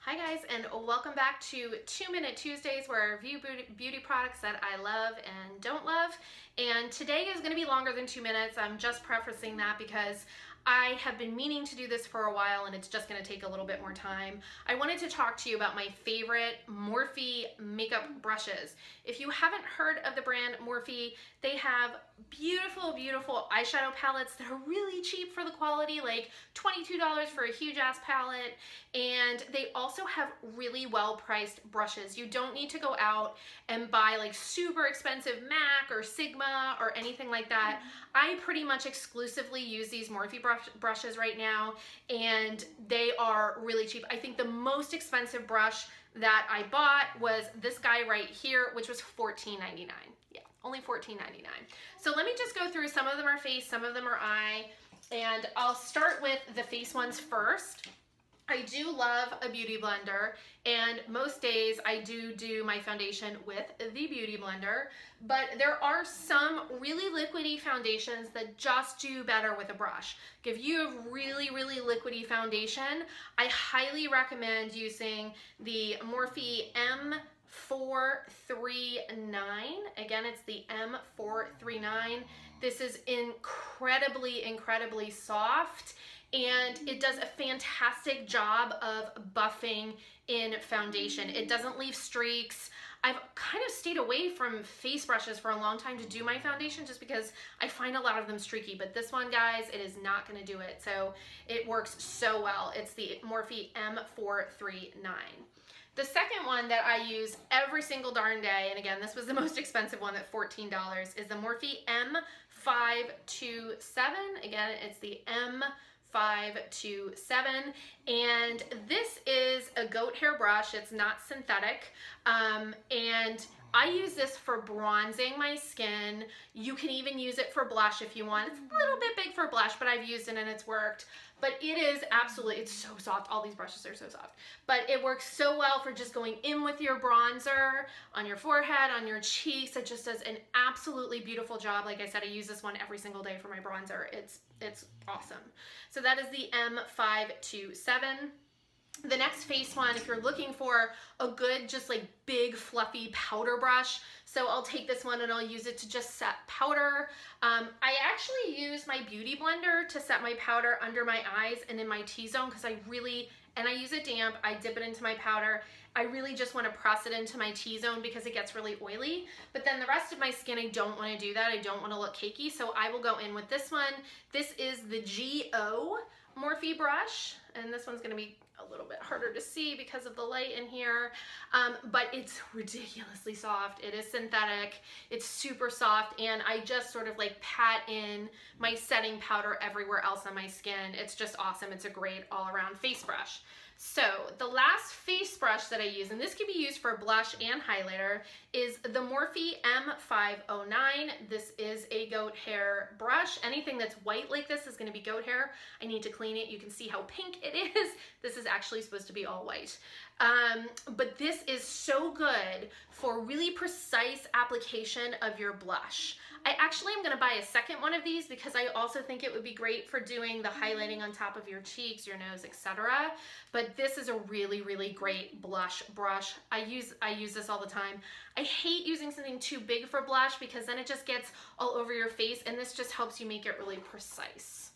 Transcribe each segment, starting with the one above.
Hi guys, and welcome back to 2 Minute Tuesdays, where I review beauty products that I love and don't love. And today is going to be longer than 2 minutes. I'm just prefacing that because I have been meaning to do this for a while and it's just going to take a little bit more time. I wanted to talk to you about my favorite Morphe makeup brushes. If you haven't heard of the brand Morphe, they have beautiful, beautiful eyeshadow palettes that are really cheap for the quality, like $22 for a huge ass palette. And they also have really well priced brushes. You don't need to go out and buy like super expensive MAC or Sigma or anything like that. I pretty much exclusively use these Morphe brushes right now, and they are really cheap. I think the most expensive brush that I bought was this guy right here, which was $14.99. Yeah, only $14.99. So let me just go through. Some of them are face, some of them are eye, and I'll start with the face ones first. I do love a beauty blender, and most days I do my foundation with the beauty blender, but there are some really liquidy foundations that just do better with a brush. If you have really, really liquidy foundation, I highly recommend using the Morphe M439. Again, it's the M439. This is incredibly, incredibly soft, and it does a fantastic job of buffing in foundation. It doesn't leave streaks. I've kind of stayed away from face brushes for a long time to do my foundation just because I find a lot of them streaky, but this one, guys, it is not gonna do it. So it works so well. It's the Morphe M439. The second one that I use every single darn day, and again, this was the most expensive one at $14, is the Morphe M527. Again, it's the M527, and this is a goat hair brush. It's not synthetic, and I use this for bronzing my skin. You can even use it for blush if you want. It's a little bit big for blush, but I've used it and it's worked. But it is absolutely, it's so soft. All these brushes are so soft. But it works so well for just going in with your bronzer, on your forehead, on your cheeks. It just does an absolutely beautiful job. Like I said, I use this one every single day for my bronzer. It's awesome. So that is the M527. The next face one, if you're looking for a good, just like big fluffy powder brush, so I'll take this one and I'll use it to just set powder. I actually use my beauty blender to set my powder under my eyes and in my T-zone, because I use it damp. I dip it into my powder. I really just want to press it into my T-zone because it gets really oily. But then the rest of my skin, I don't want to do that. I don't want to look cakey, so I will go in with this one. This is the GO Morphe brush, and this one's going to be a little bit harder to see because of the light in here, but it's ridiculously soft. It is synthetic, it's super soft, and I just sort of like pat in my setting powder everywhere else on my skin. It's just awesome. It's a great all-around face brush. So the last face brush that I use, and this can be used for blush and highlighter, is the Morphe M509. This is a goat hair brush. Anything that's white like this is going to be goat hair. I need to clean it. You can see how pink it is. This is actually supposed to be all white. But this is so good for really precise application of your blush. I actually am going to buy a second one of these because I also think it would be great for doing the highlighting on top of your cheeks, your nose, etc. But this is a really, really great blush brush. I use this all the time. I hate using something too big for blush because then it just gets all over your face, and this just helps you make it really precise.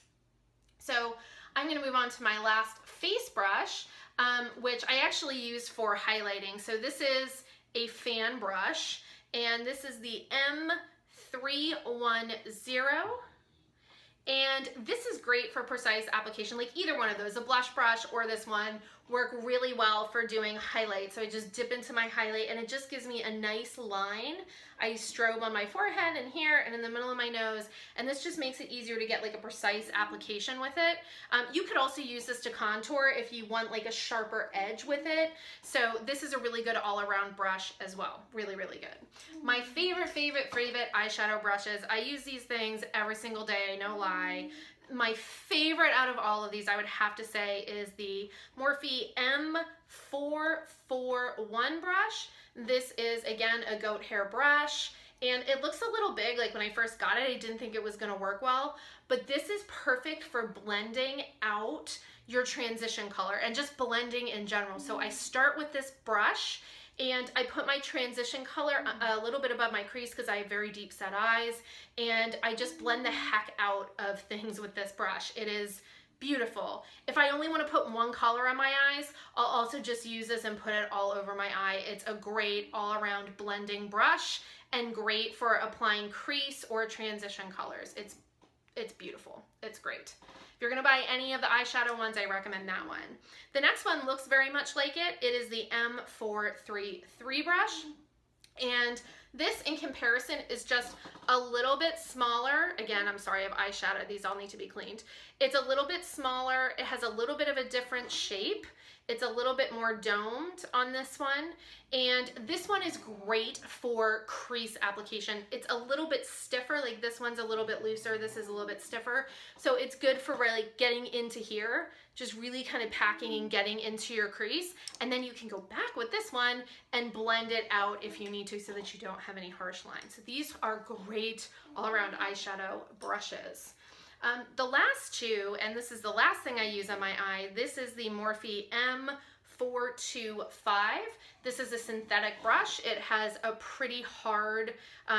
So I'm going to move on to my last face brush, which I actually use for highlighting. So this is a fan brush, and this is the M310. And this is great for precise application. Like either one of those, a blush brush or this one, work really well for doing highlight. So I just dip into my highlight and it just gives me a nice line. I strobe on my forehead and here and in the middle of my nose, and this just makes it easier to get like a precise application with it. You could also use this to contour if you want like a sharper edge with it. So this is a really good all-around brush as well. Really, really good. My favorite eyeshadow brushes. I use these things every single day, no lie. My favorite out of all of these, I would have to say, is the Morphe M441 brush. This is, again, a goat hair brush, And it looks a little big. Like when I first got it, I didn't think it was gonna work well, but this is perfect for blending out your transition color and just blending in general. So I start with this brush and I put my transition color a little bit above my crease because I have very deep set eyes, and I just blend the heck out of things with this brush. It is beautiful. If I only want to put one color on my eyes, I'll also just use this and put it all over my eye. It's a great all-around blending brush and great for applying crease or transition colors. It's beautiful. It's great. If you're going to buy any of the eyeshadow ones, I recommend that one. The next one looks very much like it. It is the M433 brush. And this, in comparison, is just a little bit smaller. Again, I'm sorry, I have eyeshadow. These all need to be cleaned. It's a little bit smaller. It has a little bit of a different shape. It's a little bit more domed on this one. And this one is great for crease application. It's a little bit stiffer. Like this one's a little bit looser. This is a little bit stiffer. So it's good for really getting into here, just really kind of packing and getting into your crease. And then you can go back with this one and blend it out if you need to so that you don't have any harsh lines. So these are great all around eyeshadow brushes. The last two, and this is the last thing I use on my eye, this is the Morphe M425. This is a synthetic brush. It has a pretty hard,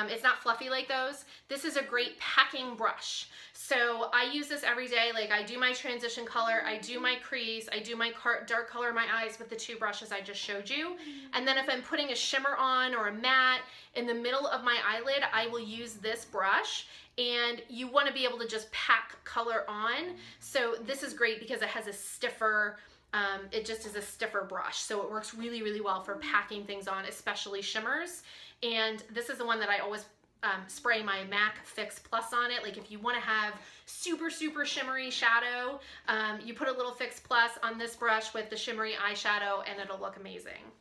it's not fluffy like those. This is a great packing brush. So I use this every day. Like I do my transition color, I do my crease, I do my dark color in my eyes with the two brushes I just showed you. And then if I'm putting a shimmer on or a matte in the middle of my eyelid, I will use this brush. And you want to be able to just pack color on. So this is great because it has a stiffer, it just is a stiffer brush. So it works really, really well for packing things on, especially shimmers. And this is the one that I always spray my MAC Fix Plus on it. Like if you want to have super, super shimmery shadow, you put a little Fix Plus on this brush with the shimmery eyeshadow and it'll look amazing.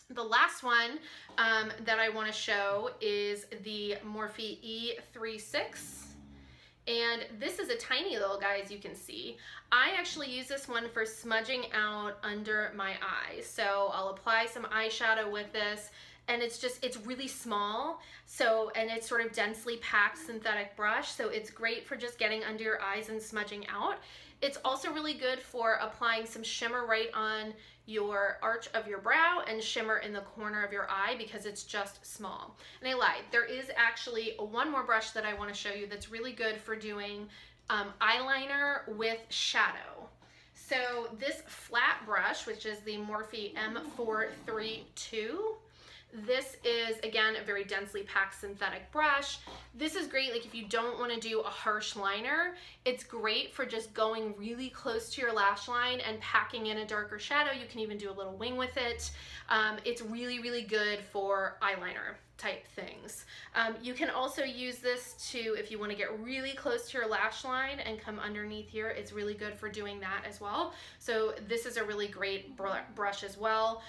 The last one that I want to show is the Morphe E36. And this is a tiny little guy, as you can see. I actually use this one for smudging out under my eyes. So I'll apply some eyeshadow with this, and it's really small. So, and it's sort of densely packed synthetic brush. So it's great for just getting under your eyes and smudging out. It's also really good for applying some shimmer right on your arch of your brow and shimmer in the corner of your eye because it's just small. And I lied, there is actually one more brush that I want to show you that's really good for doing eyeliner with shadow. So this flat brush, which is the Morphe M432, this is, again, a very densely packed synthetic brush. This is great, like if you don't want to do a harsh liner, it's great for just going really close to your lash line and packing in a darker shadow. You can even do a little wing with it. It's really, really good for eyeliner type things. You can also use this to, if you want to get really close to your lash line and come underneath here, it's really good for doing that as well. So this is a really great brush as well.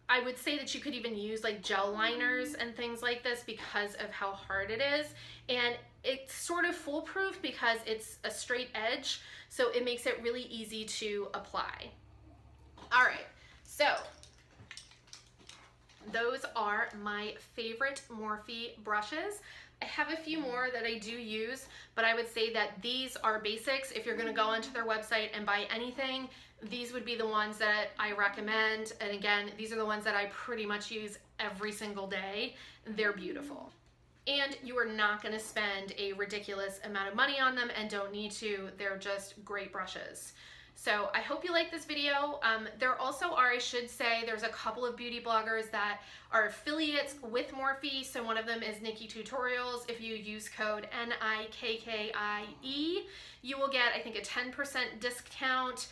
I would say that you could even use like gel liners and things like this because of how hard it is. And it's sort of foolproof because it's a straight edge, so it makes it really easy to apply. All right, so those are my favorite Morphe brushes. I have a few more that I do use, but I would say that these are basics. If you're gonna go onto their website and buy anything, these would be the ones that I recommend. And again, these are the ones that I pretty much use every single day. They're beautiful. And you are not gonna spend a ridiculous amount of money on them and don't need to. They're just great brushes. So I hope you like this video. There also are, I should say, there's a couple of beauty bloggers that are affiliates with Morphe. So one of them is Nikkie Tutorials. If you use code NIKKIE, you will get, I think, a 10% discount.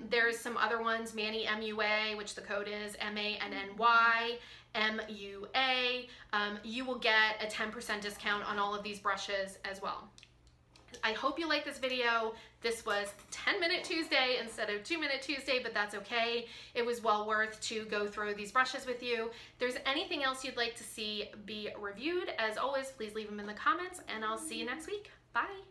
There's some other ones, Manny MUA, which the code is MANNY MUA. You will get a 10% discount on all of these brushes as well. I hope you like this video. This was 10-minute Tuesday instead of 2-minute Tuesday, but that's okay. It was well worth to go through these brushes with you. If there's anything else you'd like to see be reviewed, as always, please leave them in the comments, and I'll see you next week. Bye.